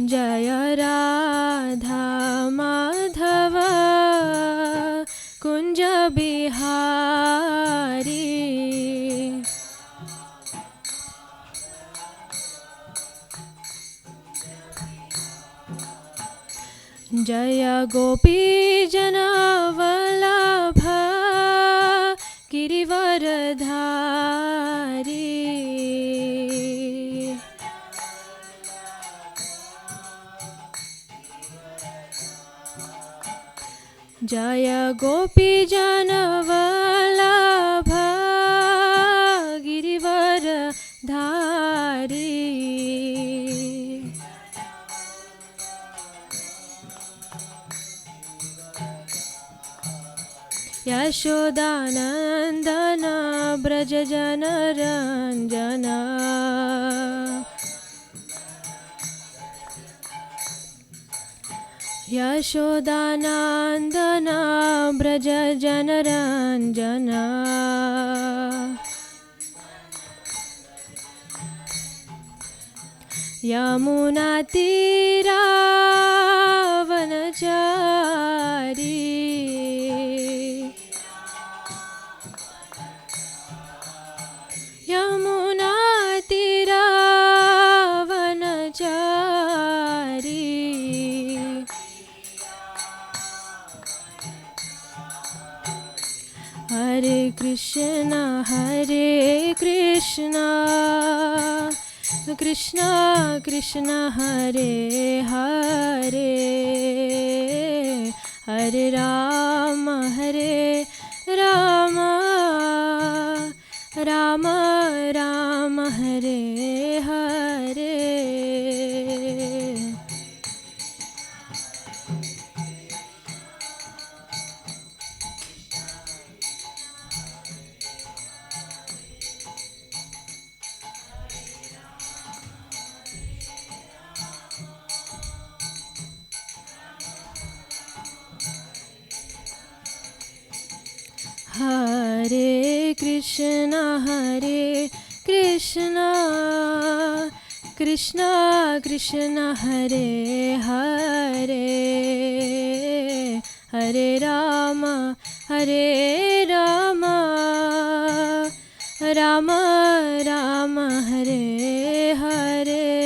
Jaya Radha Madhava Kunja Bihari. Jaya Gopi Jana Vallabha Girivaradhari. Jaya Gopi Jana Vallabha Girivaradhari. Yashodanandana Braja Jana Ranjana. Yashodanandana Braja Jana Ranjana. Yamuna Tira Vanachari. Yamuna Tira Vanachari. Hare Krishna, Hare Krishna, Krishna Krishna, Hare Hare, Hare Rama, Hare Rama, Rama Rama, Hare Hare. Hare Krishna, Hare Krishna, Krishna Krishna, Hare Hare, Hare Rama, Hare Rama, Rama Rama, Hare Hare.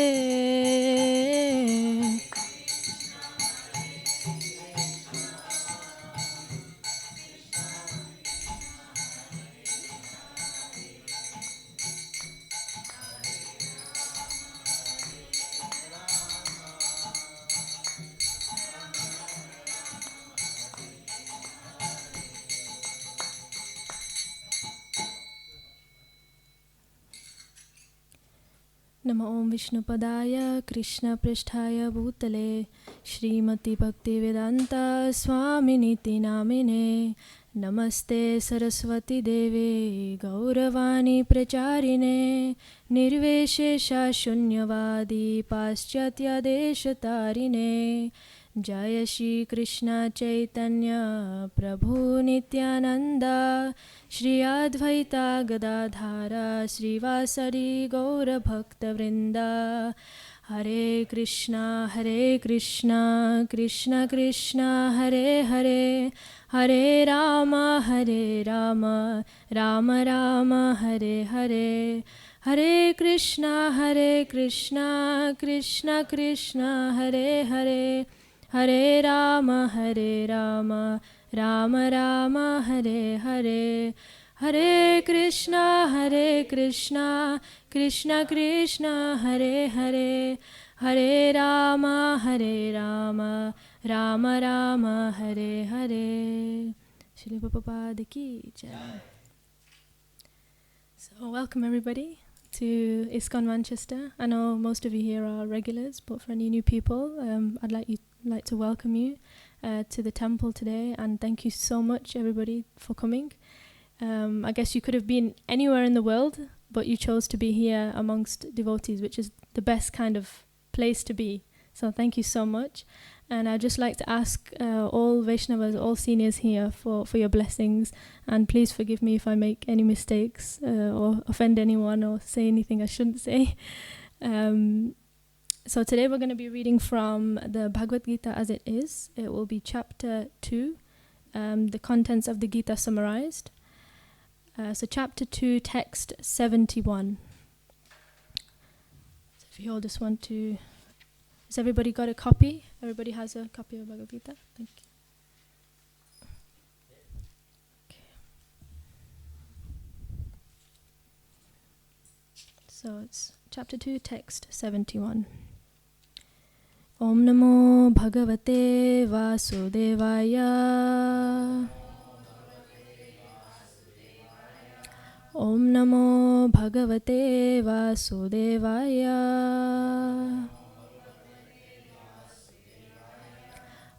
Namo Om Vishnupadaya Krishna Pristhaya Bhutale Shrimati Bhaktivedanta Swaminiti Namine Namaste Saraswati Deve Gauravani Pracharine Nirveshesha Shunyavadi Paschatya Deshatarine Jaya Shri Krishna Chaitanya Prabhu Nityananda Shri Advaita Gadadhara Shri Vasari Gaura Bhakta Vrinda. Hare Krishna, Krishna Krishna, Hare Hare, Hare Rama, Rama Rama, Hare Hare. Hare Krishna, Krishna Krishna, Hare Hare, Hare Rama, Rama Rama, Hare Hare. Hare Krishna, Krishna Krishna, Hare Hare, Hare Rama, Rama Rama, Hare Hare. Shri Prabhupada ki jai. So welcome everybody to ISKCON Manchester. I know most of you here are regulars, but for any new people, I'd like to welcome you to the temple today, and thank you so much everybody for coming. I guess you could have been anywhere in the world, but you chose to be here amongst devotees, which is the best kind of place to be. So thank you so much. And I'd just like to ask all Vaishnavas, all seniors here for your blessings. And please forgive me if I make any mistakes or offend anyone or say anything I shouldn't say. So today we're going to be reading from the Bhagavad Gita as it is. It will be chapter 2, the contents of the Gita summarized. So chapter 2, text 71. So if you all just want to... Has everybody got a copy? Everybody has a copy of Bhagavad Gita? Thank you. So it's chapter 2, text 71. Om Namo Bhagavate Vasudevaya. Om Namo Bhagavate Vasudevaya.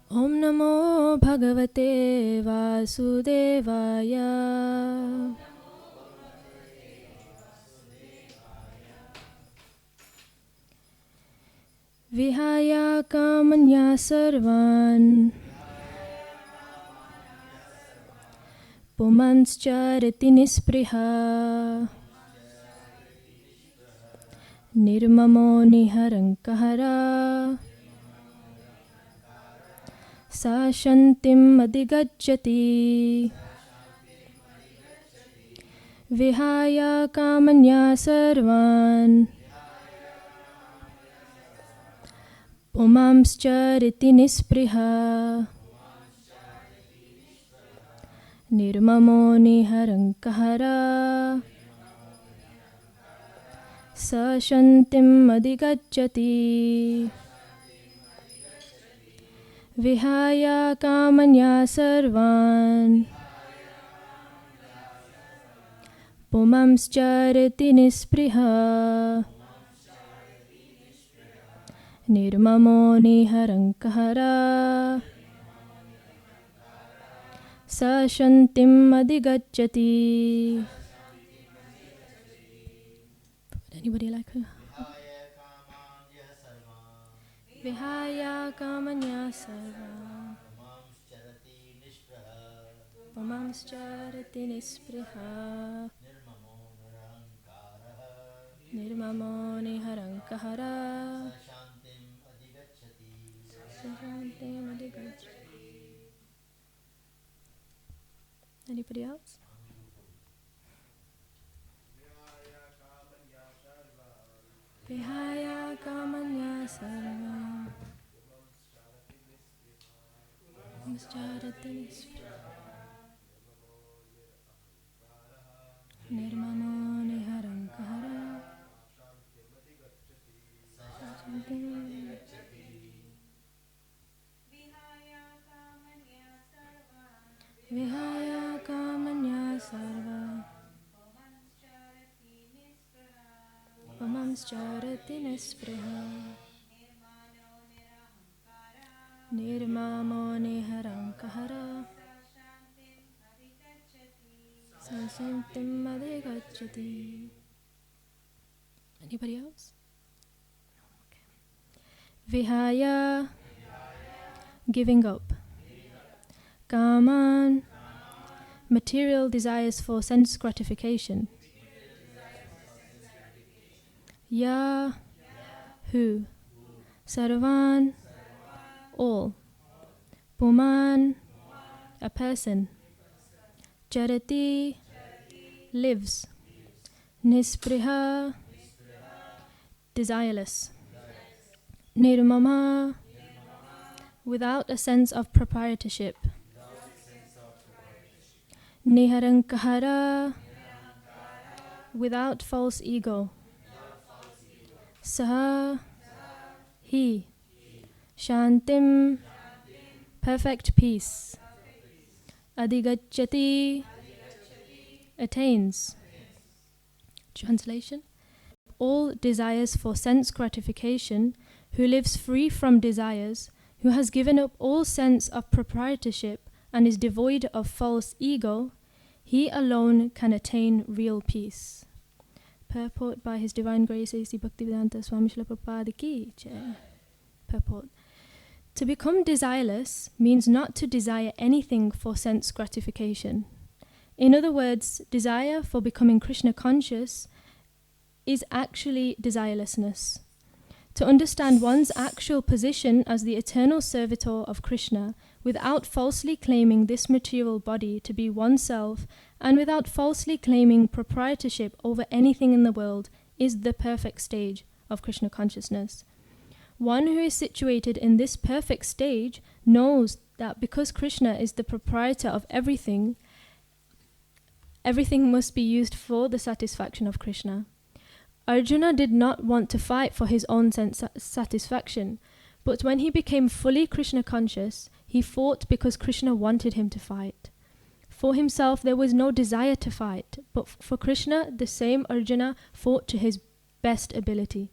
Om Namo Bhagavate Vasudevaya. Vihaya kamanya sarvan pumanscharati nispriha nirmamo niharankahara sa shantim adhigacchati. Vihaya kamanya sarvan Pumamschariti nispriha nirmamo niharankahara sa shantim adhigacchati. Vihaya kamanya sarvan Pumamschariti nispriha nirmamo niharankahara sa shantim adhigacchati. Anybody like her? Vihaya kamanya sarva pamamscharati nispriha nirmamo niharankahara shantim adhigacchati. Anybody else? Vihaya kamanya sarva pamamscharati nispriha nirmamo niharankahara Vihaya kamanya sarva pamamscharati nispriha nirmamo niharankahara sa shantim adhigacchati. Anybody else? Okay. Vihaya, giving up. Kaman, material desires for sense gratification. Ya, who. Sarvan, all. Puman, a person. Charati, lives. Nispriha, desireless. Nirmama, without a sense of proprietorship. Niharankahara, without false ego. Saha, he. Shantim, perfect peace. Adhigacchati, attains. Translation: all desires for sense gratification, who lives free from desires, who has given up all sense of proprietorship and is devoid of false ego, he alone can attain real peace. Purport by His Divine Grace A.C. Bhaktivedanta Swami Srila Prabhupada Ki Jai. Purport: to become desireless means not to desire anything for sense gratification. In other words, desire for becoming Krishna conscious is actually desirelessness. To understand one's actual position as the eternal servitor of Krishna, without falsely claiming this material body to be oneself, and without falsely claiming proprietorship over anything in the world, is the perfect stage of Krishna consciousness. One who is situated in this perfect stage knows that because Krishna is the proprietor of everything, everything must be used for the satisfaction of Krishna. Arjuna did not want to fight for his own satisfaction, but when he became fully Krishna conscious, he fought because Krishna wanted him to fight. For himself, there was no desire to fight, but for Krishna, the same Arjuna fought to his best ability.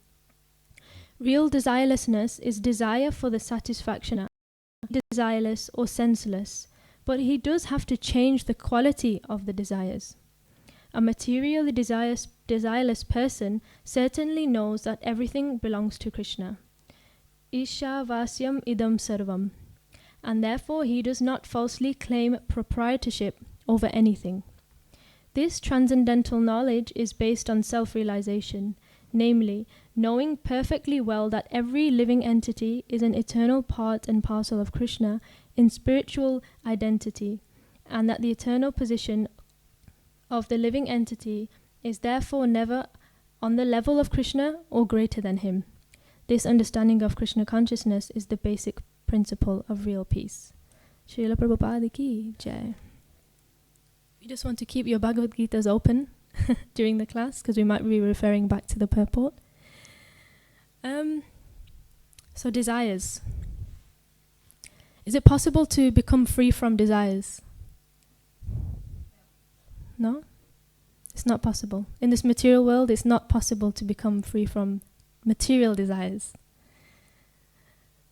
Real desirelessness is desire for the satisfaction, desireless or senseless, but he does have to change the quality of the desires. A materially desireless person certainly knows that everything belongs to Krishna. Isha vasyam idam sarvam. And therefore he does not falsely claim proprietorship over anything. This transcendental knowledge is based on self-realization, namely, knowing perfectly well that every living entity is an eternal part and parcel of Krishna in spiritual identity, and that the eternal position of the living entity is therefore never on the level of Krishna or greater than him. This understanding of Krishna consciousness is the basic principle of real peace. Srila Prabhupada ki jai. You just want to keep your Bhagavad Gitas open during the class, because we might be referring back to the purport. So desires. Is it possible to become free from desires? No? It's not possible. In this material world, it's not possible to become free from material desires.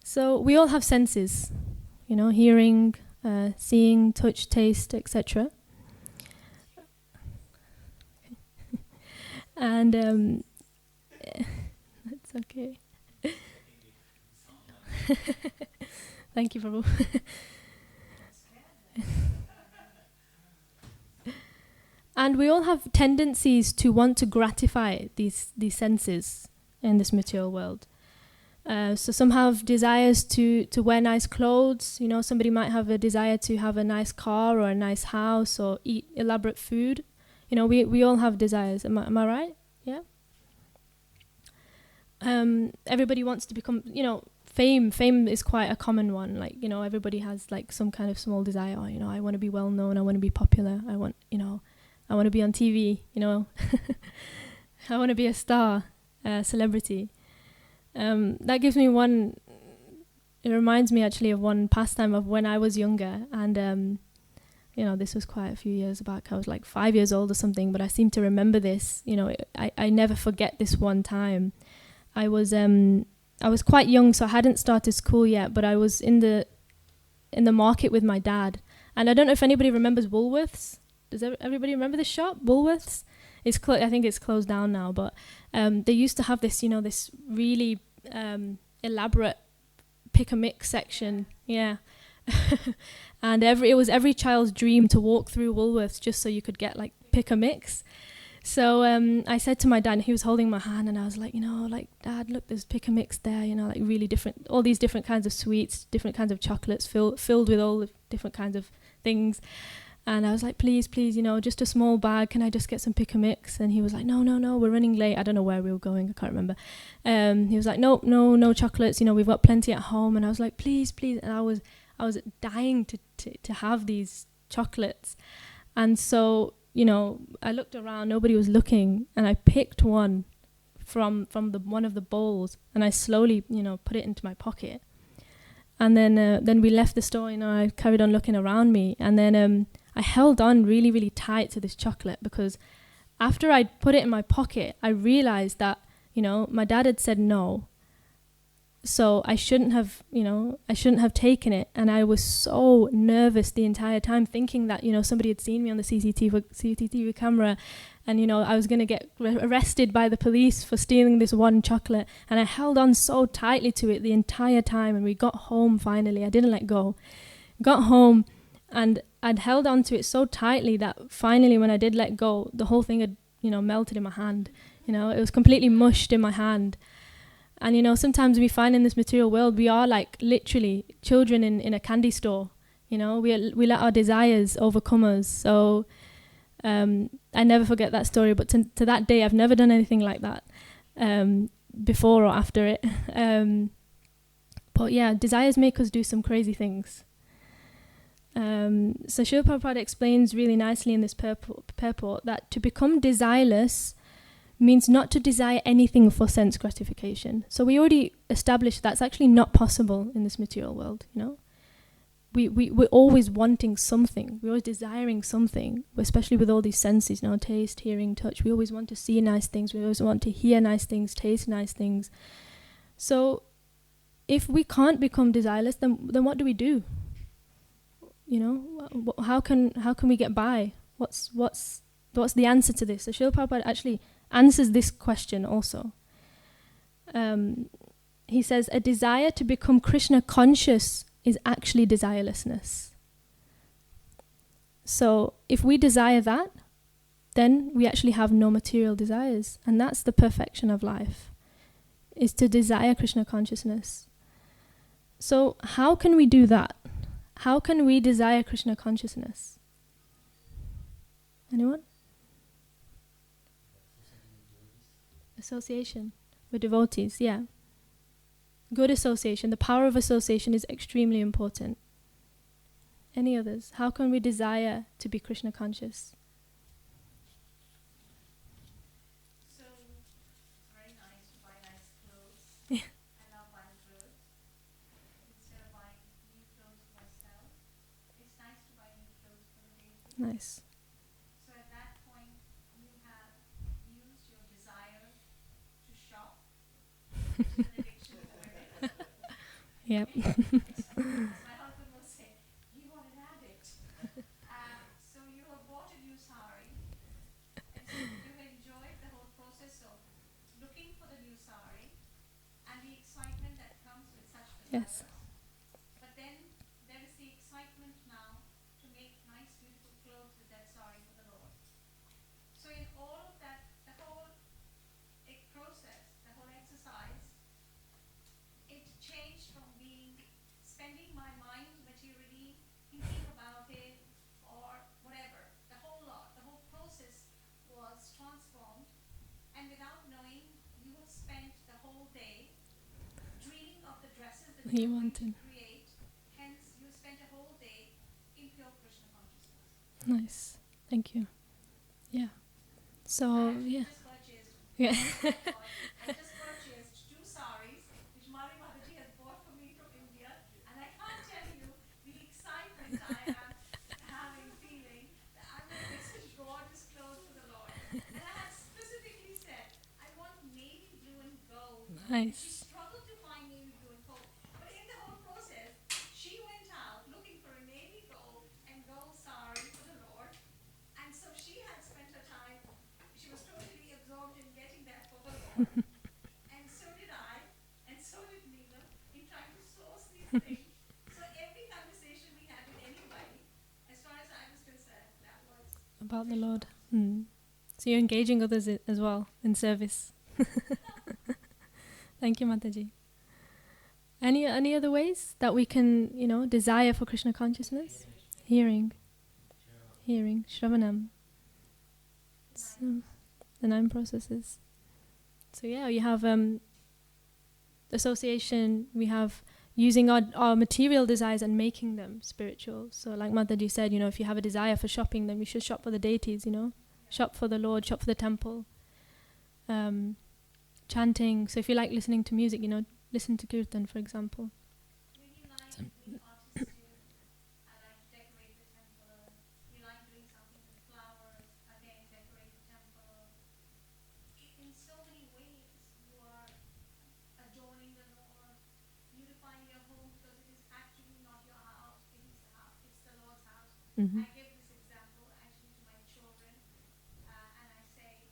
So we all have senses, hearing, seeing, touch, taste, etc. And that's okay. Thank you, Prabhu. And we all have tendencies to want to gratify these senses in this material world. So some have desires to wear nice clothes. Somebody might have a desire to have a nice car or a nice house or eat elaborate food. We all have desires. Am I right? Yeah. Everybody wants to become, fame. Fame is quite a common one. Like, everybody has like some kind of small desire. I want to be well known. I want to be popular. I want to be on TV. I want to be a star, celebrity. That gives me it reminds me actually of one pastime of when I was younger. And, this was quite a few years back. I was like 5 years old or something, but I seem to remember this. I never forget this one time. I was quite young, so I hadn't started school yet, but I was in the market with my dad. And I don't know if anybody remembers Woolworths. Does everybody remember this shop, Woolworths? I think it's closed down now, but they used to have this, this really elaborate pick-a-mix section. Yeah. And it was every child's dream to walk through Woolworths just so you could get like pick-a-mix. So I said to my dad, and he was holding my hand, and I was like, Dad, look, there's pick-a-mix there, like really different, all these different kinds of sweets, different kinds of chocolates filled with all the different kinds of things. And I was like, please, just a small bag. Can I just get some pick-a-mix? And he was like, no, we're running late. I don't know where we were going. I can't remember. He was like, no chocolates. We've got plenty at home. And I was like, please. And I was dying to have these chocolates. And so, I looked around. Nobody was looking. And I picked one from one of the bowls. And I slowly, put it into my pocket. And then we left the store. I carried on looking around me. And then I held on really, really tight to this chocolate, because after I'd put it in my pocket, I realized that, my dad had said no. So I shouldn't have taken it. And I was so nervous the entire time, thinking that, somebody had seen me on the CCTV camera, and, I was going to get arrested by the police for stealing this one chocolate. And I held on so tightly to it the entire time. And we got home finally. I didn't let go. Got home, and I'd held on to it so tightly that finally when I did let go, the whole thing had, melted in my hand. It was completely mushed in my hand. And sometimes we find in this material world, we are like literally children in a candy store. We let our desires overcome us. So I never forget that story, but to that day, I've never done anything like that before or after it. But yeah, desires make us do some crazy things. So Srila Prabhupada explains really nicely in this purport that to become desireless means not to desire anything for sense gratification. So we already established that's actually not possible in this material world, We're always wanting something. We're always desiring something, especially with all these senses, taste, hearing, touch. We always want to see nice things. We always want to hear nice things, taste nice things. So if we can't become desireless, then what do we do? How can we get by? What's the answer to this? So Srila Prabhupada actually answers this question also. He says, a desire to become Krishna conscious is actually desirelessness. So if we desire that, then we actually have no material desires. And that's the perfection of life, is to desire Krishna consciousness. So how can we do that? How can we desire Krishna consciousness? Anyone? Association with devotees, yeah. Good association. The power of association is extremely important. Any others? How can we desire to be Krishna conscious? So, it's very nice to buy nice clothes. I love buying clothes. Instead of buying new clothes for myself, it's nice to buy new clothes for the baby. Nice. So at that point, you have used your desire to shop, which is an addiction for women. Yep. My husband will say, you are an addict. So you have bought a new sari, and so you enjoyed the whole process of looking for the new sari and the excitement that comes with such desires. Yes. But then there is the excitement now to make nice, beautiful clothes with that sari for the Lord. So in all of that, the whole process, the whole exercise, it changed from spending my mind materially, thinking about it, or whatever. The whole lot, the whole process was transformed, and without knowing, you have spent the whole day dreaming of the dresses that you want to create. Hence, you spent a whole day in pure Krishna consciousness. Nice. Thank you. Yeah. So, yeah. I just purchased 2 saris, which Mataji has bought for me from India, and I can't tell you the excitement I am feeling that I'm going to get such gorgeous clothes for the Lord. And I had specifically said, I want navy blue and gold. Nice. She struggled to find navy blue and gold, but in the whole process, she went out looking for a navy gold and gold sari for the Lord, and so she had spent her time. She was totally absorbed in getting that for her Lord. And so did I, and so did Vina, in trying to source these things. So every conversation we had with anybody, as far as I was concerned, that was About the Lord. So you're engaging others as well in service. Thank you, Mataji. Any other ways that we can, desire for Krishna consciousness? Hearing, Shravanam. So, the 9 processes. So yeah, you have association, we have using our material desires and making them spiritual. So like Mataji said, if you have a desire for shopping, then we should shop for the deities, Shop for the Lord, shop for the temple. Chanting. So if you like listening to music, listen to Kirtan, for example. really like being artistic. I like to decorate the temple. We like doing something with flowers. Again, decorate the temple. In so many ways, you are adorning the Lord, beautifying your home, because it is actually not your house, it is the house, it's the Lord's house. Mm-hmm. I give this example actually to my children, and I say,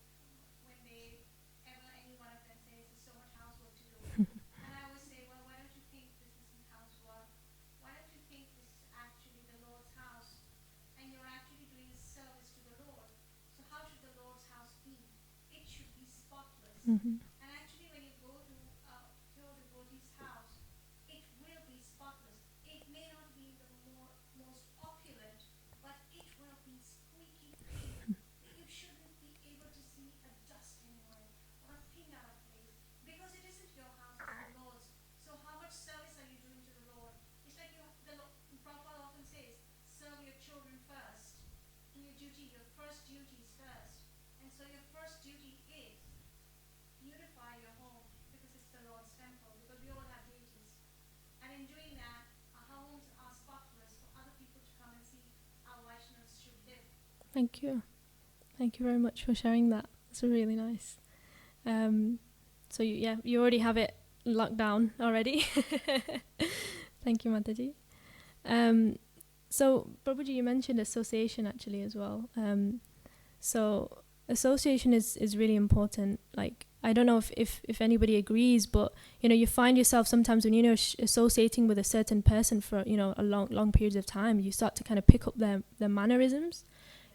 when any one of them says there's so much housework to do, and I always say, well, why don't you think this isn't housework? Why don't you think this is actually the Lord's house, and you're actually doing service to the Lord? So how should the Lord's house be? It should be spotless. Mm-hmm. And actually, when you go to Thank you. Thank you very much for sharing that. It's really nice. So you already have it locked down already. Thank you, Mataji. So, Prabhuji, you mentioned association actually as well. So association is really important. Like, I don't know if anybody agrees, but you find yourself sometimes when you're associating with a certain person for a long periods of time, you start to kind of pick up their mannerisms.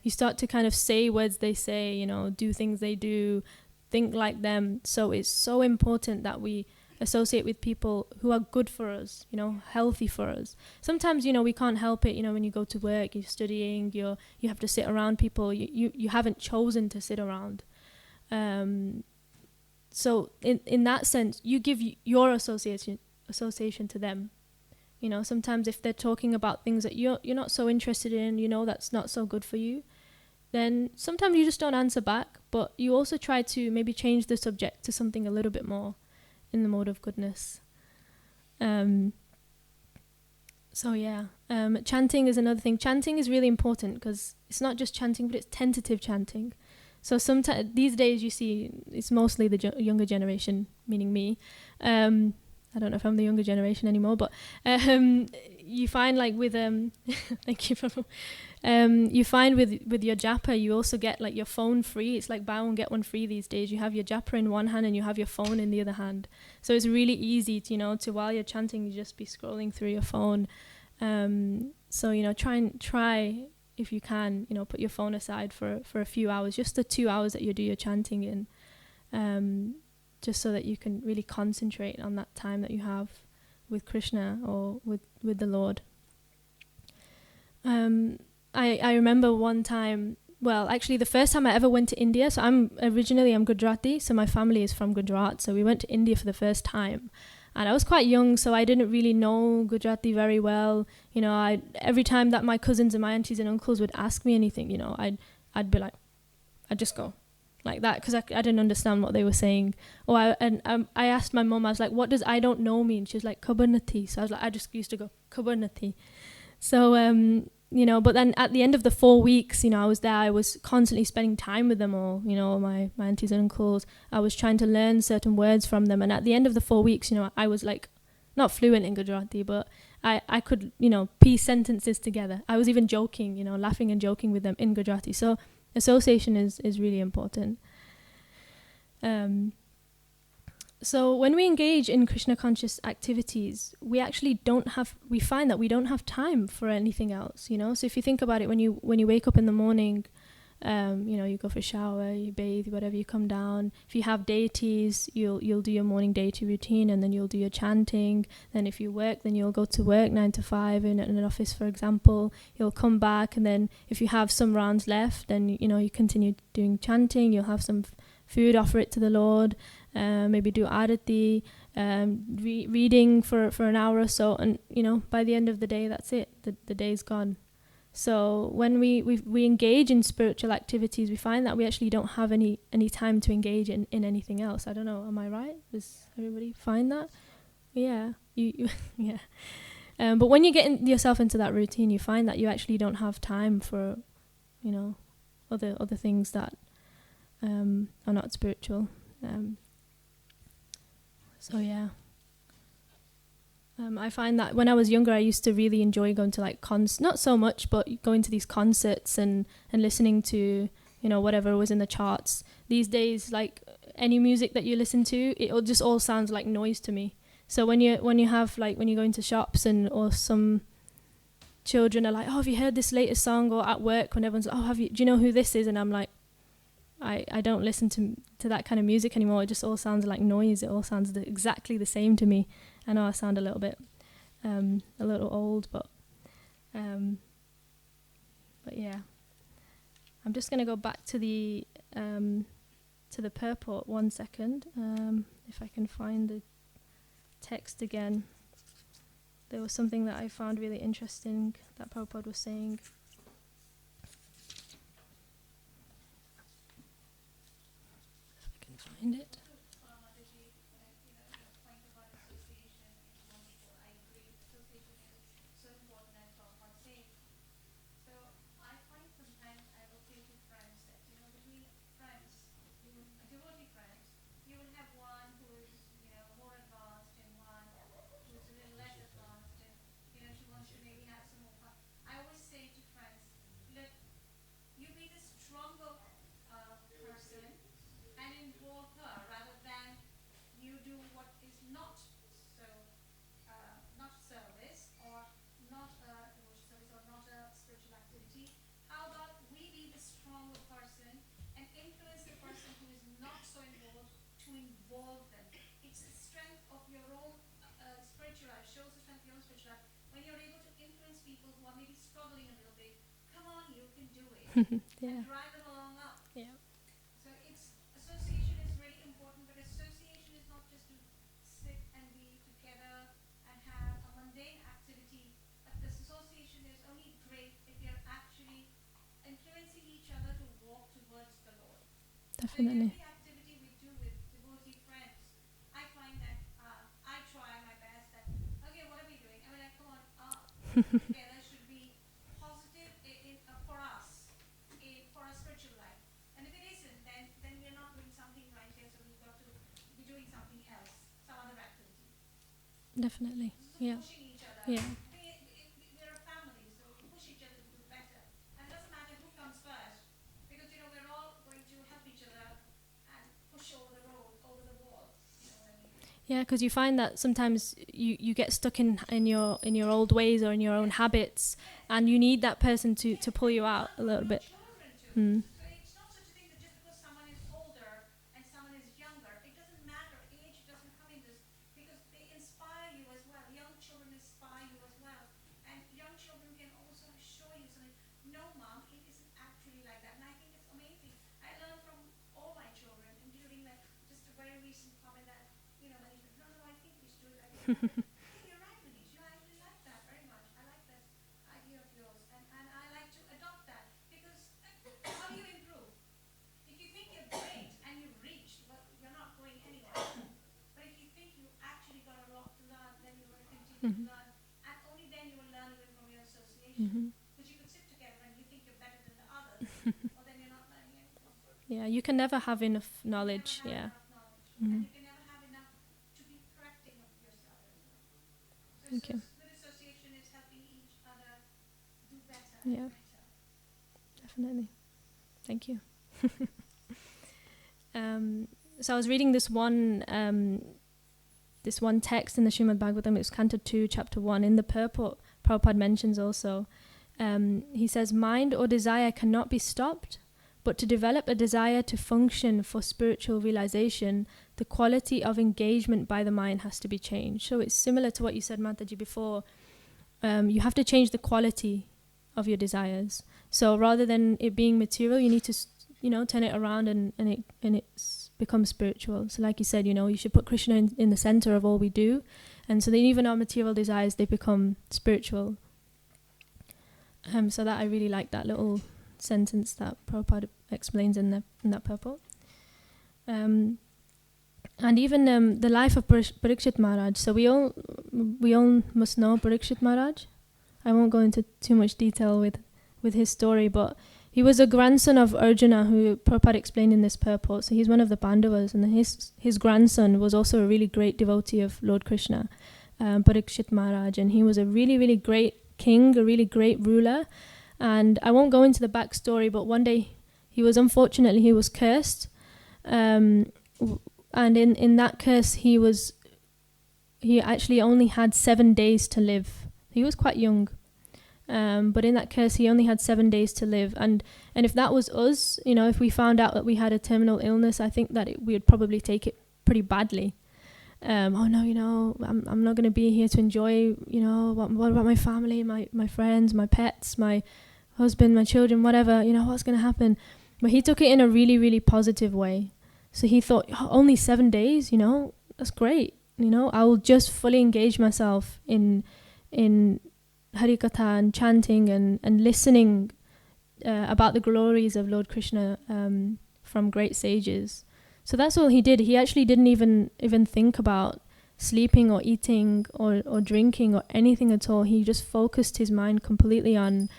You start to kind of say words they say, do things they do, think like them. So it's so important that we associate with people who are good for us, healthy for us. Sometimes, we can't help it, when you go to work, you're studying, you have to sit around people you haven't chosen to sit around. So in that sense, you give your association to them. Sometimes if they're talking about things that you're not so interested in, that's not so good for you, then sometimes you just don't answer back, but you also try to maybe change the subject to something a little bit more in the mode of goodness. Chanting is another thing. Chanting is really important because it's not just chanting, but it's tentative chanting. So sometimes these days you see it's mostly the younger generation, meaning me. I don't know if I'm the younger generation anymore, but you find like with thank you for you find with your japa, you also get like your phone free. It's like buy one get one free these days. You have your japa in one hand and you have your phone in the other hand. So it's really easy to while you're chanting, you just be scrolling through your phone. Try if you can, put your phone aside for a few hours, just the 2 hours that you do your chanting in, just so that you can really concentrate on that time that you have with Krishna or with the Lord. I remember one time, well, actually the first time I ever went to India, so I'm Gujarati, so my family is from Gujarat, so we went to India for the first time. And I was quite young, so I didn't really know Gujarati very well. Every time that my cousins and my aunties and uncles would ask me anything, I'd be like, I'd just go like that because I didn't understand what they were saying. I asked my mum, I was like, what does I don't know mean? She was like, Kabarnati. So I was like, I just used to go, Kabarnati. So, but then at the end of the 4 weeks, I was there, I was constantly spending time with them all, my aunties and uncles. I was trying to learn certain words from them. And at the end of the 4 weeks, I was like, not fluent in Gujarati, but I could, piece sentences together. I was even joking, laughing and joking with them in Gujarati. So association is really important. So when we engage in Krishna conscious activities, we find that we don't have time for anything else, So if you think about it, when you wake up in the morning, you go for a shower, you bathe, whatever, you come down. If you have deities, you'll do your morning deity routine, and then you'll do your chanting. Then if you work, then you'll go to work 9 to 5 in an office, for example. You'll come back, and then if you have some rounds left, then you continue doing chanting. You'll have some food, offer it to the Lord. Maybe do arati, reading for an hour or so, and by the end of the day, that's it. The day's gone. So when we engage in spiritual activities, we find that we actually don't have any time to engage in anything else. I don't know, am I right? Does everybody find that? Yeah, you yeah. But when you get yourself into that routine, you find that you actually don't have time for, other things that are not spiritual. I find that when I was younger, I used to really enjoy going to like not so much, but going to these concerts and listening to, whatever was in the charts. These days, like any music that you listen to, it just all sounds like noise to me. So when you go into shops or some children are like, oh, have you heard this latest song? Or at work when everyone's, oh, do you know who this is? And I'm like, I don't listen to that kind of music anymore. It just all sounds like noise. It all sounds exactly the same to me. I know I sound a little bit, a little old, but yeah. I'm just going to go back to the purport 1 second, if I can find the text again. There was something that I found really interesting that Prabhupada was saying. Find it. So I find sometimes I will feel to involve them. It's the strength of your own spiritual life, shows the strength of your own spiritual life. When you're able to influence people who are maybe struggling a little bit, come on, you can do it. Yeah. And drive them along up. Yeah. So association is really important, but association is not just to sit and be together and have a mundane activity. But this association is only great if you're actually influencing each other to walk towards the Lord. Definitely. So in every activity we do with devotee friends, I find that I try my best that, okay, what are we doing? I mean, like, come on, together should be positive for us, for our spiritual life. And if it isn't, then we're not doing something right here, so we've got to be doing something else, some other activity. Definitely. So Yeah. pushing each other. Yeah. We're a family, so we push each other to do better. And it doesn't matter who comes first, because we're all going to help each other and push over the road, over the wall. You know what I mean? Yeah, because you find that sometimes you get stuck in your old ways or in your own habits, and you need that person to pull you out a little bit. Children too. Mm. So it's not such a thing that just because someone is older and someone is younger, it doesn't matter. Age doesn't come in this, because they inspire you as well. Young children inspire you as well. And young children can also show you something. No, Mom, it isn't actually like that. And I think it's amazing. I learn from all my children, including just a very recent comment that, Manish, no, I think we should do it like this. Hey, you're right, Manish. I really like that very much. I like that idea of yours. And I like to adopt that. Because how do you improve? If you think you're great and you've reached, well, you're not going anywhere. But if you think you actually got a lot to learn, then you're going to continue to learn. And only then you will learn even from your association. Because you could sit together and you think you're better than the others, well, then you're not learning anything. Yeah, you can never have enough knowledge. You Yeah. never have enough knowledge. And you can never have enough to be correcting of yourself as well. So Thank you. good association is helping each other do better Yeah. and better. Definitely. Thank you. So I was reading this one text in the Srimad Bhagavatam. It's Canto 2, Chapter 1. In the purport, Prabhupada mentions also, he says, mind or desire cannot be stopped, but to develop a desire to function for spiritual realization, the quality of engagement by the mind has to be changed. So it's similar to what you said, Mataji, before. You have to change the quality of your desires. So rather than it being material, you need to, turn it around and it becomes spiritual. So like you said, you should put Krishna in the center of all we do. And so then even our material desires, they become spiritual. So that I really like that little sentence that Prabhupada explains in that purport. And even the life of Parikshit Maharaj. So we all must know Parikshit Maharaj. I won't go into too much detail with his story, but he was a grandson of Arjuna, who Prabhupada explained in this purport. So he's one of the Pandavas, and his grandson was also a really great devotee of Lord Krishna, Parikshit Maharaj, and he was a really, really great king, a really great ruler. And I won't go into the backstory, but one day he was cursed, and in that curse he actually only had 7 days to live. He was quite young. But in that curse, he only had 7 days to live. And if that was us, if we found out that we had a terminal illness, I think that we would probably take it pretty badly. Oh no, I'm not going to be here to enjoy, what about my family, my friends, my pets, my husband, my children, whatever, what's going to happen? But he took it in a really, really positive way. So he thought, only 7 days, that's great. I will just fully engage myself in Harikatha and chanting and listening about the glories of Lord Krishna from great sages. So that's all he did. He actually didn't even think about sleeping or eating or drinking or anything at all. He just focused his mind completely on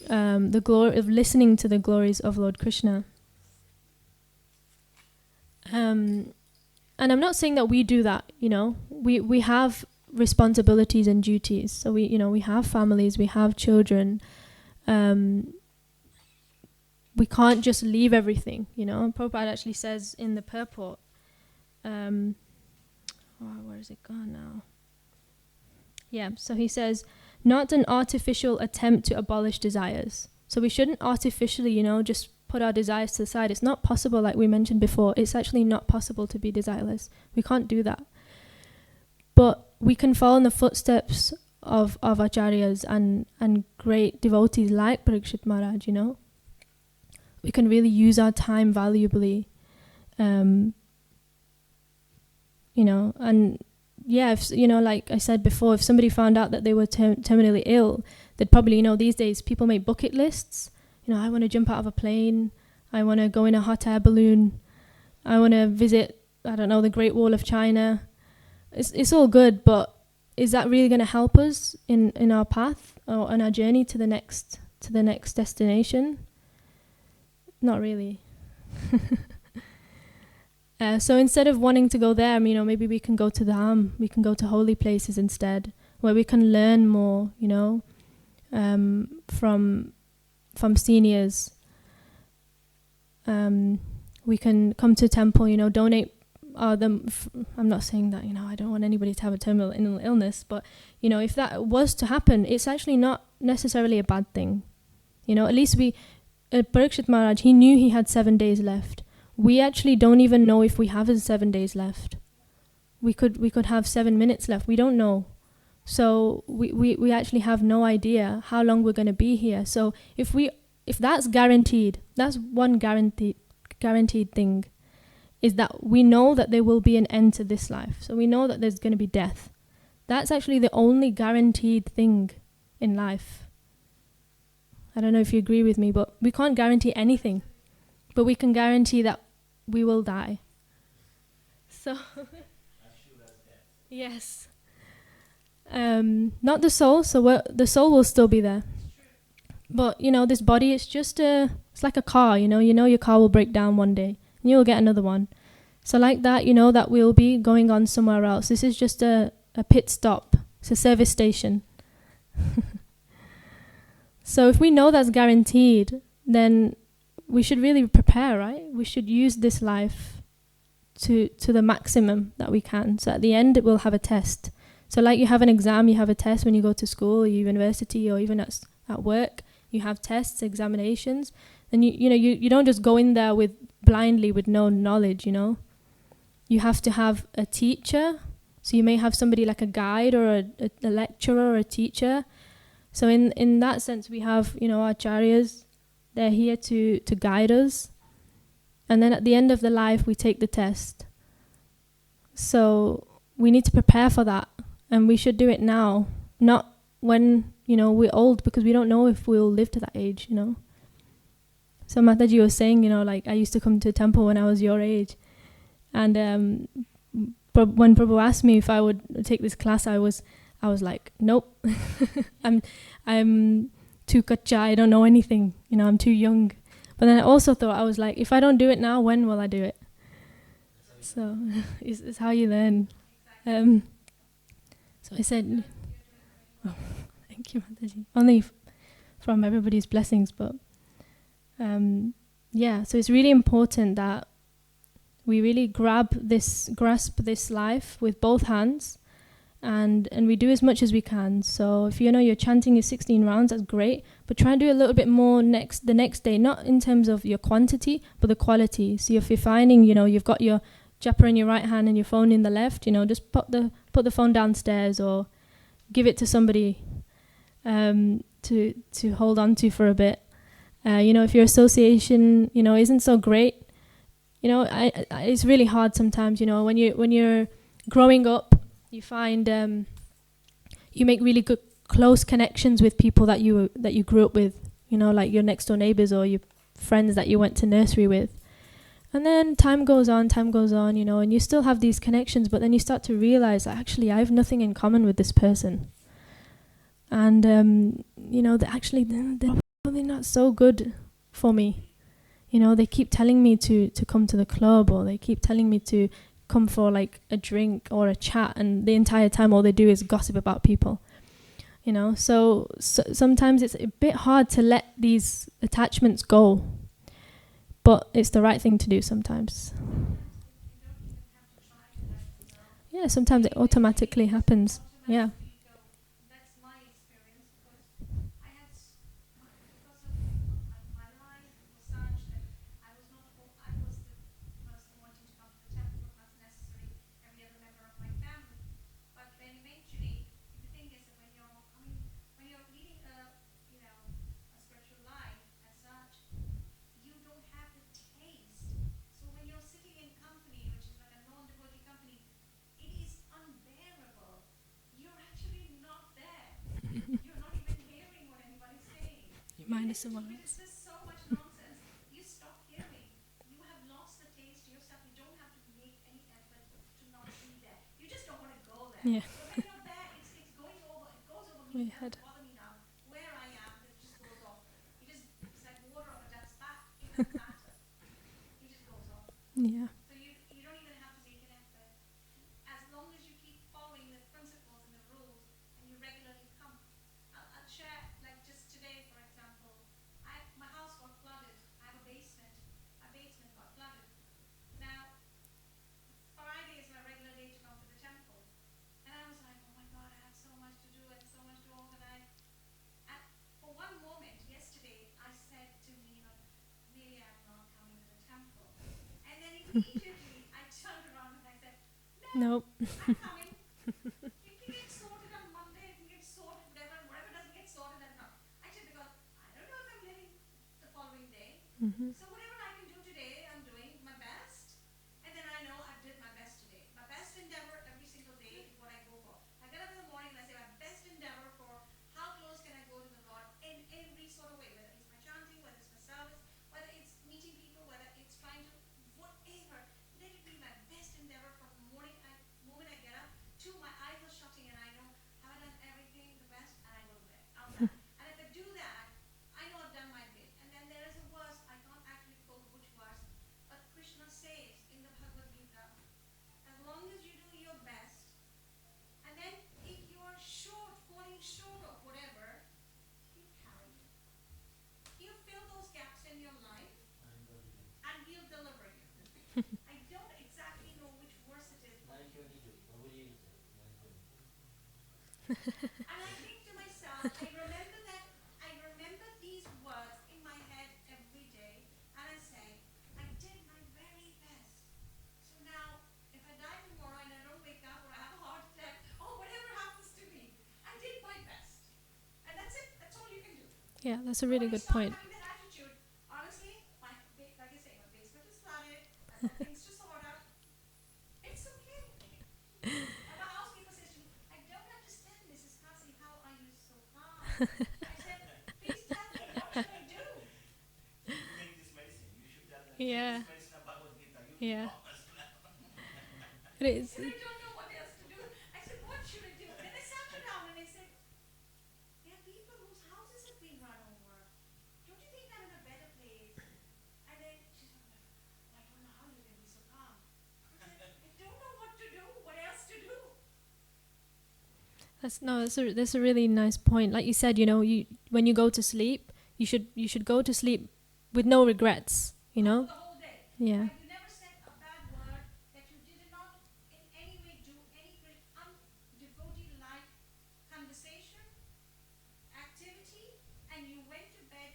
the glory of listening to the glories of Lord Krishna. And I'm not saying that we do that, we have responsibilities and duties. So we have families, we have children. We can't just leave everything, Prabhupada actually says in the purport, where is it gone now? Yeah, so he says, not an artificial attempt to abolish desires. So we shouldn't artificially, just put our desires to the side. It's not possible, like we mentioned before. It's actually not possible to be desireless. We can't do that. But we can follow in the footsteps of acharyas and great devotees like Parikshit Maharaj, We can really use our time valuably, and if, like I said before, if somebody found out that they were terminally ill, they'd probably, these days people make bucket lists. I want to jump out of a plane. I want to go in a hot air balloon. I want to visit, the Great Wall of China. It's all good, but is that really going to help us in our path or on our journey to the next destination? Not really. So instead of wanting to go there, maybe we can go to Dham. We can go to holy places instead, where we can learn more, from seniors. We can come to temple, donate. I'm not saying that, I don't want anybody to have a terminal illness, but, if that was to happen, it's actually not necessarily a bad thing. At least Parikshit Maharaj, he knew he had 7 days left. We actually don't even know if we have 7 days left. We could have 7 minutes left. We don't know. So we actually have no idea how long we're going to be here. So if that's guaranteed, that's one guaranteed thing, is that we know that there will be an end to this life. So we know that there's going to be death. That's actually the only guaranteed thing in life. I don't know if you agree with me, but we can't guarantee anything. But we can guarantee that we will die. So, yes. Not the soul, so the soul will still be there. But, this body, it's just it's like a car, your car will break down one day. And you'll get another one. So like that, that we'll be going on somewhere else. This is just a pit stop. It's a service station. So if we know that's guaranteed, then we should really prepare, right? We should use this life to the maximum that we can. So at the end, we'll have a test. So like you have an exam, you have a test when you go to school, or university, or even at work. You have tests, examinations. And you don't just go in there blindly with no knowledge, You have to have a teacher. So you may have somebody like a guide or a lecturer or a teacher. So in that sense, we have, acharyas. They're here to guide us. And then at the end of the life, we take the test. So we need to prepare for that. And we should do it now, not when, we're old, because we don't know if we'll live to that age, So Mataji was saying, I used to come to a temple when I was your age. And when Prabhu asked me if I would take this class, I was like, nope. I'm too kacha, I don't know anything. I'm too young. But then I also thought, I was like, if I don't do it now, when will I do it? So it's how you learn. So I said, oh, thank you, Mataji. Only from everybody's blessings, but so it's really important that we really grasp this life with both hands, and we do as much as we can. So if you're chanting your 16 rounds, that's great, but try and do a little bit more the next day, not in terms of your quantity, but the quality. So if you're finding, you've got your japa in your right hand and your phone in the left, just put the phone downstairs or give it to somebody to hold on to for a bit. If your association, isn't so great, it's really hard sometimes, when you're growing up, you find you make really good close connections with people that you grew up with, like your next door neighbors or your friends that you went to nursery with. And then time goes on, and you still have these connections, but then you start to realize, actually, I have nothing in common with this person. And, they're probably not so good for me. They keep telling me to come to the club, or they keep telling me to come for like a drink or a chat, and the entire time all they do is gossip about people. So sometimes it's a bit hard to let these attachments go, but it's the right thing to do sometimes. Yeah, sometimes it automatically happens. Yeah. That's my experience, because I had, because of my life was such that somewhere But else. it's just so much nonsense. You stop hearing. You have lost the taste yourself. You don't have to make any effort to not be there. You just don't want to go there. Yeah. But when you're there, it's going over. It goes over My me. It head. doesn't bother me now. Where I am, it just goes off. It's like water on a duck's back. It doesn't matter. It just goes off. Yeah. So you don't even have to make an effort. As long as you keep following the principles and the rules and you regularly come. I'll share, like just today, for example, my house got flooded. I have a basement. My basement got flooded. Now, Friday is my regular day to come to the temple. And I was like, oh my God, I have so much to do and so much to organize. And for one moment yesterday, I said to Vina, maybe I'm not coming to the temple. And then immediately I turned around and I said, no, Nope. I'm coming. It can get sorted on Monday, it can get sorted, whatever doesn't get sorted, I'm not. Actually, because I don't know if I'm living the following day. Mm-hmm. So whatever I can do today, I'm doing my best. And then I know I did my best today. My best endeavor every single day is what I go for. I get up in the morning and I say my best endeavor for how close can I go to the Lord in every sort of way, whether it's my chanting, whether it's my service, whether it's meeting people, whether it's trying to, whatever. Let it be my best endeavor from the moment I get up to my eyes are shutting and I know have I done everything the best and I go to bed. Outside. And if I do that, I know I've done my bit. And then there is a verse, I can't actually quote which verse, but Krishna says in the Bhagavad Gita, as long as you do your best, and then if you are falling short of whatever, he'll carry you. He'll fill those gaps in your life and he'll deliver you. I don't exactly know which verse it is. And I think to myself, I remember these words in my head every day, and I say, I did my very best. So now, if I die tomorrow and I don't wake up or I have a heart attack or whatever happens to me, I did my best. And that's it. That's all you can do. Yeah, that's a really When I good start point. having that attitude, honestly, like I say, my basement is flooded, I've got things to sort out. It's okay. And my housekeeper says to me, I don't understand, Mrs. Kasi, how are you so calm? I said, please tell me, what should I do? Take this medicine. You should tell them. Yeah. Take this medicine of Bhagavad Gita. You Yeah. promise. It is. And I don't know what else to do. I said, what should I do? Then I sat her down and I said, there are people whose houses have been run over. Don't you think I'm in a better place? And then she said, well, I don't know how you can be so calm. I said, I don't know what to do, what else to do. That's a really nice point. Like you said, when you go to sleep, you should go to sleep with no regrets. For the whole day. Yeah. You never said a bad word, that you did not in any way do any devotee-like conversation, activity, and you went to bed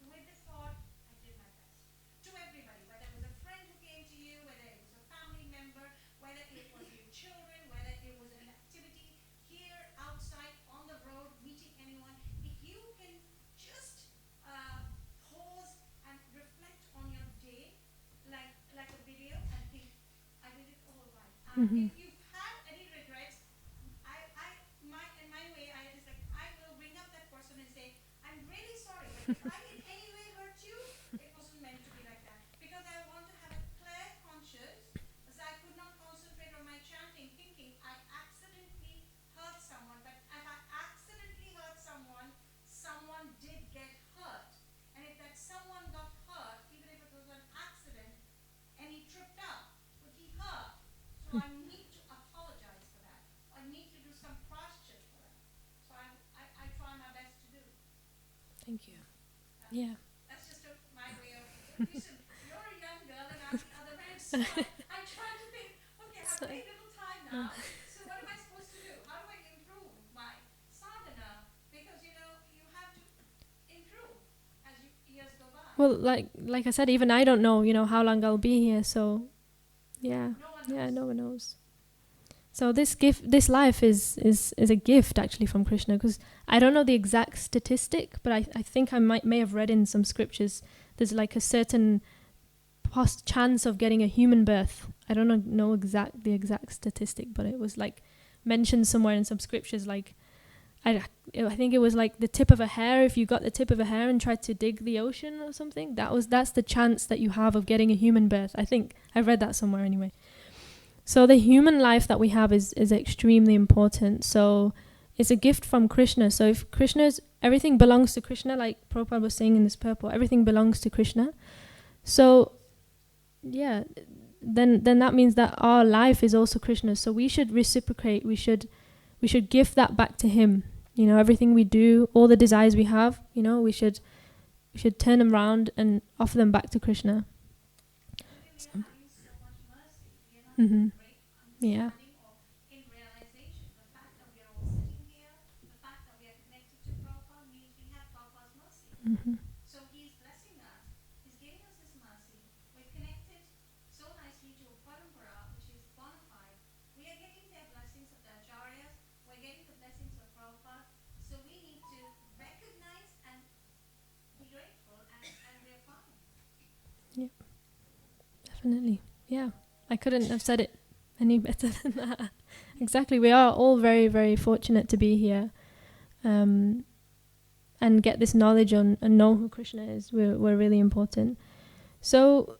with the thought, I did my best. To everybody, whether it was a friend who came to you, whether it was a family member, whether it was your children, whether it was an activity here, outside, on the road, meeting anyone. If you can just pause and reflect on your day, like a video, and think, I did it all right. Mhm. If you've had any regrets, in my way, it's like I will bring up that person and say, I'm really sorry, but if I in any way hurt you, it wasn't meant to be like that. Because I want to have a clear conscience, as I could not concentrate on my chanting, thinking I accidentally hurt someone. But if I accidentally hurt someone, someone did get hurt. And if that someone got hurt, even if it was an accident, and he tripped up, but he hurt. So I need to apologize for that. I need to do some prashchit for that. So I try my best to do. Thank you. Yeah. That's just my way of, listen, you're a young girl and I'm the other man, so I try to think, okay, I have very little time now, so what am I supposed to do? How do I improve my sadhana? Because, you have to improve as years go by. Well, like I said, even I don't know, how long I'll be here. So, yeah, no one knows. So this life is a gift actually from Krishna, because I don't know the exact statistic, but I think I may have read in some scriptures there's like a certain chance of getting a human birth. I don't know the exact statistic, but it was like mentioned somewhere in some scriptures, like I think it was like the tip of a hair. If you got the tip of a hair and tried to dig the ocean or something, that's the chance that you have of getting a human birth. I think I read that somewhere anyway. So the human life that we have is extremely important. So it's a gift from Krishna. So if everything belongs to Krishna, like Prabhupada was saying in this purport, everything belongs to Krishna. So yeah, then that means that our life is also Krishna's. So we should reciprocate. We should give that back to him. Everything we do, all the desires we have, we should turn them around and offer them back to Krishna. So much mercy. We are not Mm-hmm. great Yeah. understanding or in realization. The fact that we are all sitting here, the fact that we are connected to Prabhupada means we have Prabhupada's mercy. Mm-hmm. So he is blessing us. He's giving us his mercy. We're connected so nicely to a parampara, which is bona fide. We are getting their blessings of the acharyas. We're getting the blessings of Prabhupada. So we need to recognize and be grateful, and we're fine. Yep. Definitely. Yeah. I couldn't have said it any better than that. Exactly. We are all very, very fortunate to be here. And get this knowledge and know who Krishna is. We're really important. So,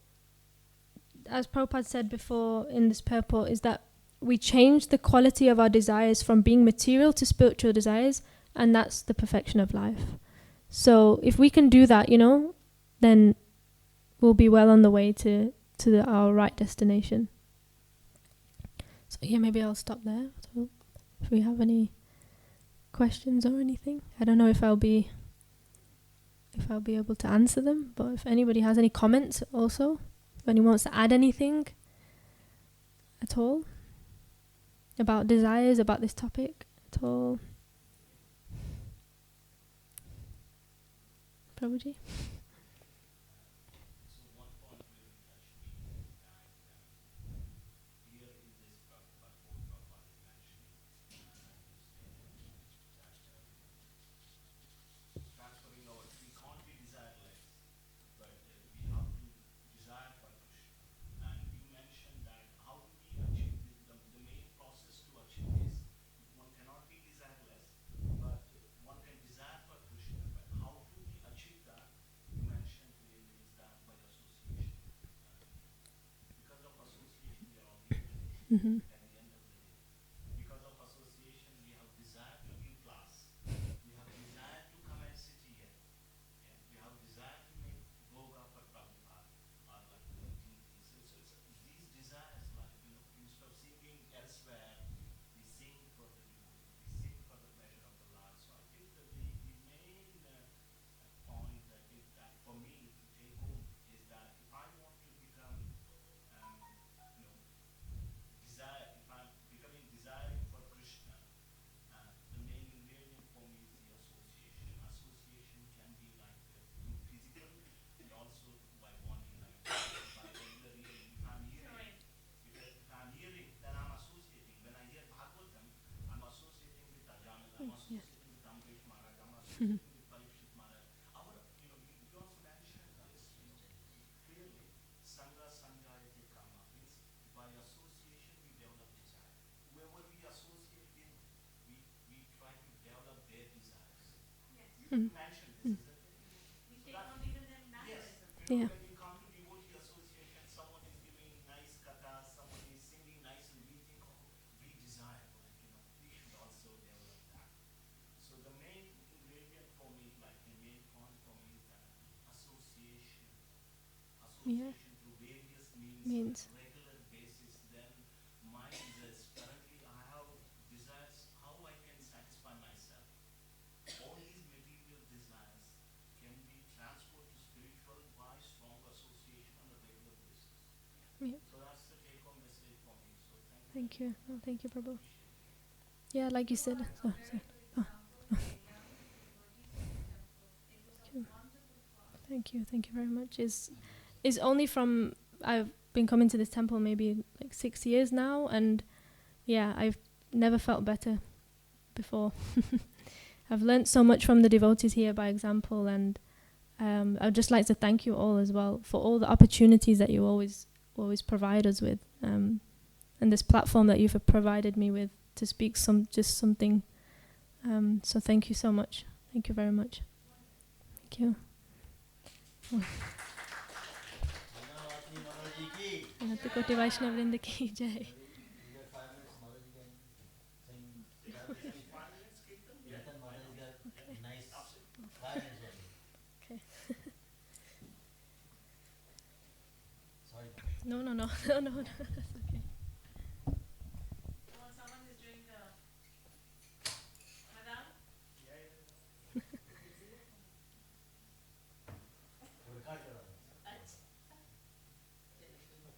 as Prabhupada said before in this purport, is that we change the quality of our desires from being material to spiritual desires, and that's the perfection of life. So, if we can do that, then we'll be well on the way to our right destination. So, yeah, maybe I'll stop there. So, if we have any questions or anything, I don't know if I'll be able to answer them, but if anybody has any comments also, if anyone wants to add anything at all about desires, about this topic at all. Prabhuji? So one point really touched me that here in this Bhagavad quote Prabhupada is mentioning, you stated that transferring our, we can't be desireless, but we have to desire for Krishna. And you mentioned that how do we achieve the main process to achieve this? One cannot be desireless, but one can desire for Krishna. But how do we achieve that? You mentioned clearly is that by association. Because of association, we are all equal Mm-hmm. at the end of the day. Because of association, we have desire to give class. We have desire to come and sit here. Yeah? We have desire to make yoga for Prabhupada or like these desires, like instead of singing elsewhere, we sing for the devotee, we sing for the pleasure of the Lord. So I think that the main point I think that for me to take home is that if I want to become desire, if I'm becoming desiring for Krishna, the main ingredient for me is the association. Association can be like through physical and also by wanting, like by regular hearing. If I'm hearing, if I'm hearing, then I'm associating. When I hear Bhagavatam, I'm associating with Ajanil, I'm associating with Amrish Maharaj, I'm associating with Parikshit Maharaj. You also mentioned this, clearly, Sangha Sanjayate Kama means by association we develop desire. Whoever we associate with, we try to develop their desires. Yes. You mentioned this, isn't it? We So take that- on even their Yes. mannerisms. Yeah. When you come to devotee association, someone is giving nice katha, someone is singing nicely, we think, oh, we desire, we should also develop that. So the main ingredient for me, like the main point for me is that association. Yeah. Association through various means, Means. regular basis, then my desires. Currently I have desires how I can satisfy myself. All these material desires can be transferred to spiritual by strong association on a regular basis. Yeah. So that's the take home message for me. So Thank you. Oh, thank you, Prabhu. Yeah, like you said. Oh, sorry. Thank you. Thank you very much. Is only from I've been coming to this temple maybe like 6 years now, and yeah, I've never felt better before. I've learnt so much from the devotees here by example, and I'd just like to thank you all as well for all the opportunities that you always provide us with, and this platform that you've provided me with to speak something So thank you so much. Thank you very much. Thank you. Koti Vaishnav Vrinda ki jai. Okay. No. No. That's okay. Well, someone is doing the madam.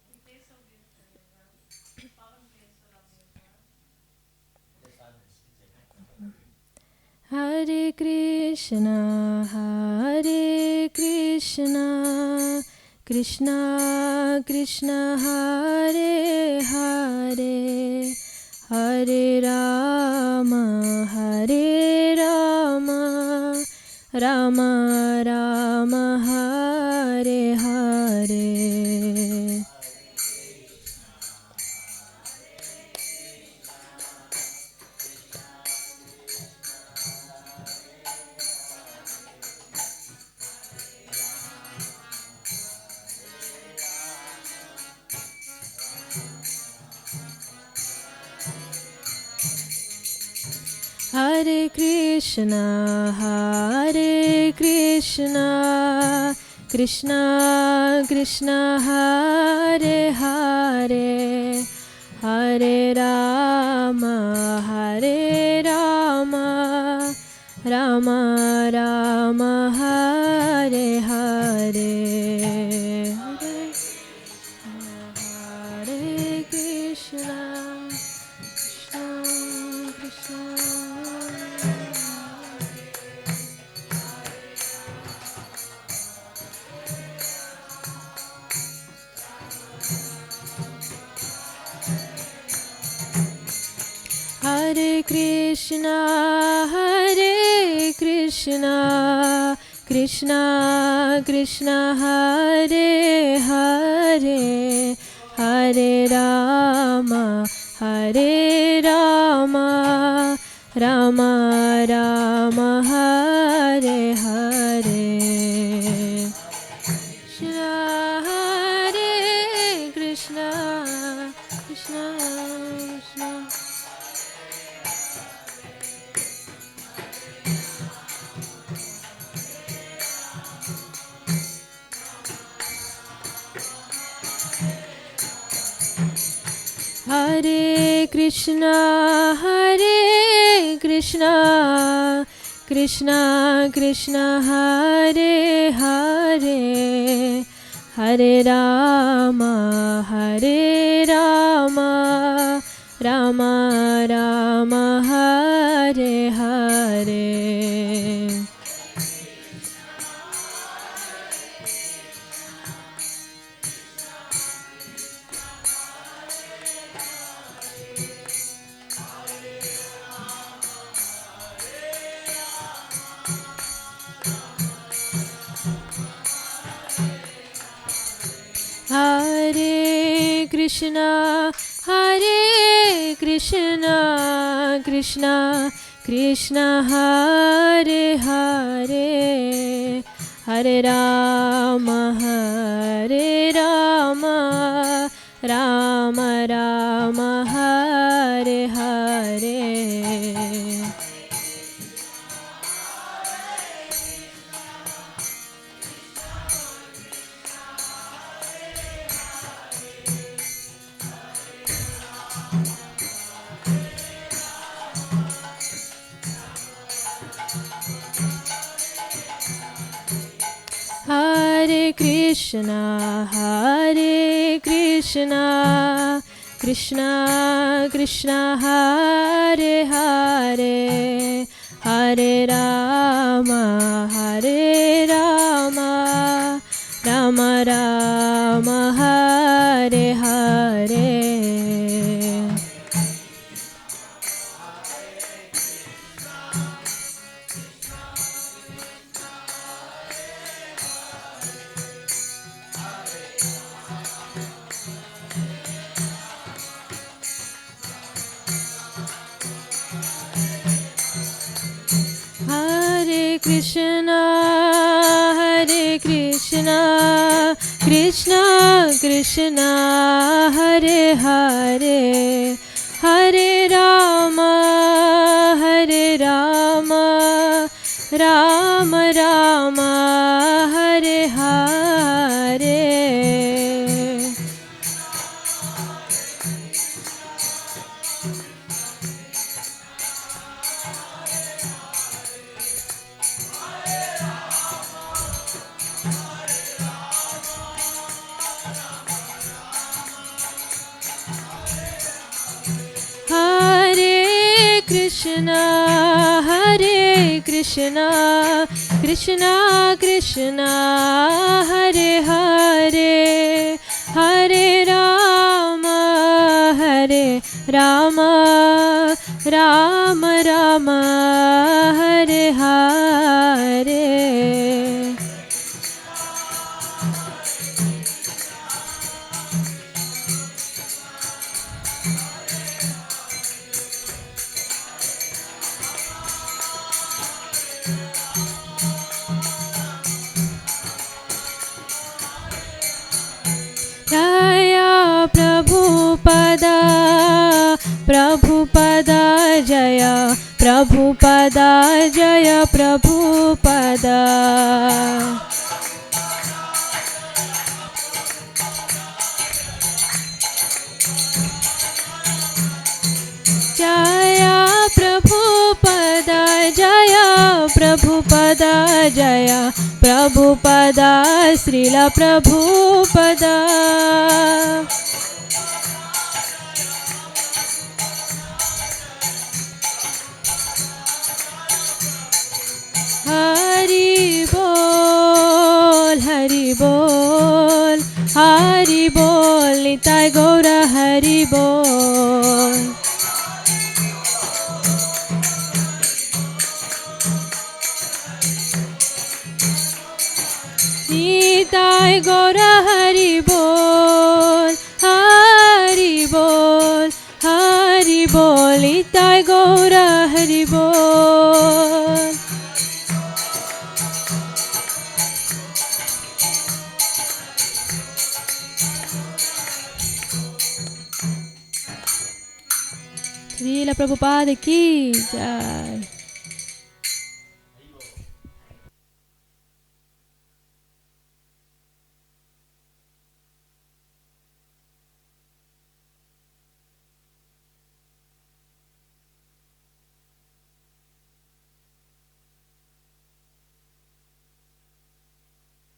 He plays so beautifully as well. Pavan plays so lovely as well. Hare Krishna, Krishna Krishna, Hare Hare, Hare Rama, Rama Rama, Hare Hare. Hare Krishna, Krishna Krishna, Hare Hare, Hare Rama, Rama Rama, Hare Hare. Hare Krishna, Krishna Hare Krishna, Krishna Krishna, Hare Hare, Hare Rama, Rama Rama, Hare Hare. Krishna, Krishna Krishna. Hare Krishna, Krishna Krishna, Hare Hare, Hare Rama, Rama Rama, Hare Hare. Hare Krishna, Krishna Krishna, Hare Hare, Hare Rama, Rama Rama, Hare Hare. Hare Krishna, Krishna Krishna, Hare Hare, Hare Rama, Rama Rama, Hare Hare. Krishna, Krishna Krishna, Hare Hare, Hare Rama, Rama Rama, Hare Hare. Krishna, Krishna Krishna, Hare Hare, Hare Rama, Rama Rama, Hare Hare. Jaya Prabhupada, Prabhupada Jaya, Prabhupada Jaya, Prabhupada. Jaya Prabhupada Jaya, Prabhupada Jaya, Prabhupada, Srila Prabhupada. Hari Bol, Hari Bol, Hari Bol, Nitai Gaura Hari Bol. Nitai Gaura Hari Bol, Hari Bol, Hari Bol, Nitai Gaura Hari Bol. Srila Prabhupada ki jai.